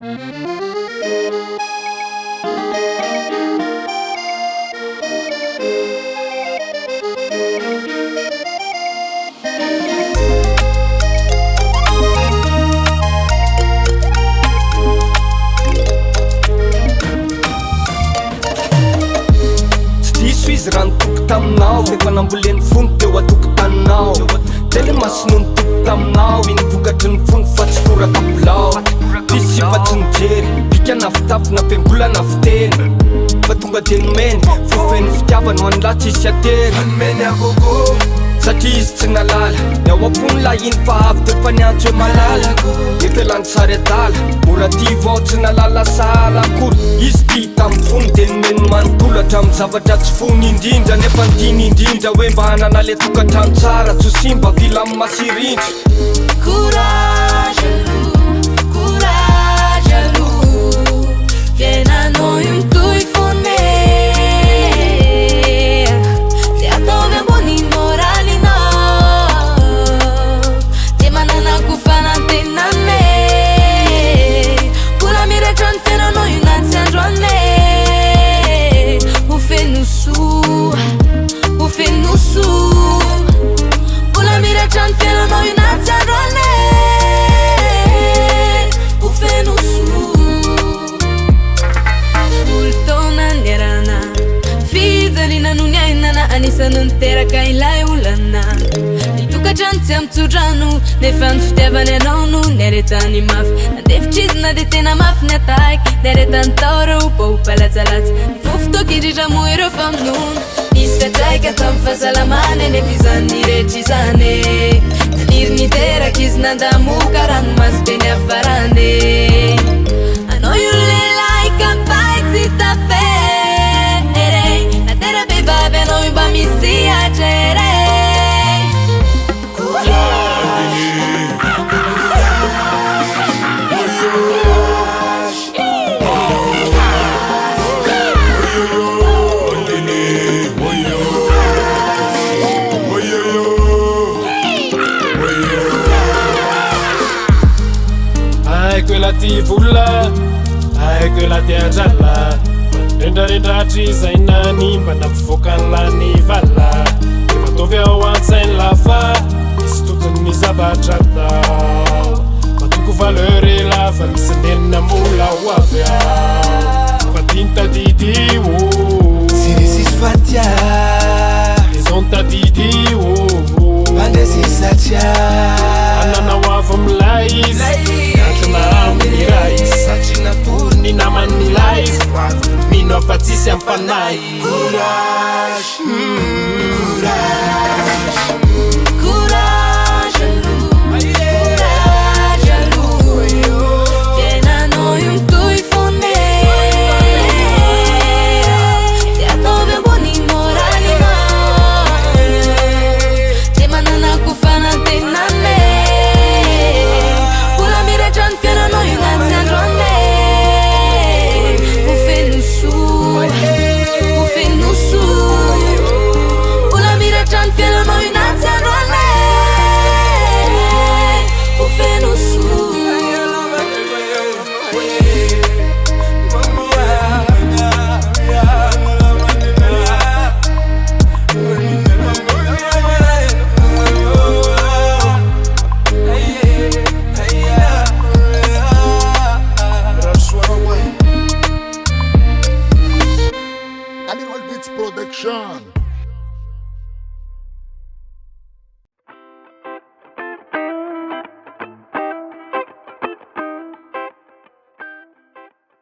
Rano toky taminao efa namboleny fony teo atokotaninao tele masonony toky taminao iny vokatry ny fony fa tsy torakabolao fisipatsy nijery bika nafitafy nampiambola nafiteny fa tonga de nomeny fofeny fitiavany ho an'la tsisy atery anomeny agogo satria izy tsy nalala ny ao ampony la iny fa avy teo fa niantso hoe malala efa elany sary adala mora ty vao tsy nalala sahala akory izy ty tamy fony de nomeny manontolo hatramy zavatra tsy fony indrindra nefa ndiny indrindra hoe mba hanana le tokantrano tsara tsy ho simba vila amy masirindry Courage aloha fiainanao io mitohy fone de ataovy ambony moralinao de mananako fanantenane mbola miratra ny fiainanao io na tsy androane ho feno soa mbola miratra ny fiainanao io na tsy androane ho feno soa voltaona ny arana fijaliana no ny ainana anisany niteraka ilay olana nitokatrano tsy amtsodrano nefa ny fitiavany anao no ny aretany mafy nandefitrizina de tena mafy ny ataky ny aretany tao reo mba ho palatsalatsa nifofotoky indrindra mo ireo famonono nisy fiatraika tamy fahasalamany nefa izany rehetra izany naniry niteraky izy nandamoka rano masy be ny afarany anao io lelahy kampay tsy tafere natera behivavy anao io mba misy atrere quella ti vulla quella ti ajalla rendrarendratry zay nany mba nampivoakan'lany vala efa tovy ao an-tsainy lafa misy totony zavatra tao matoko valeur elafa misy ndenina mola ho avy ao fa tiny tadidio tsy resisy fatia raison tadidio mandresy satria ananao avy amilay izy ni namany ilay izy mino afa tsisy ampanay Animal Beats Production.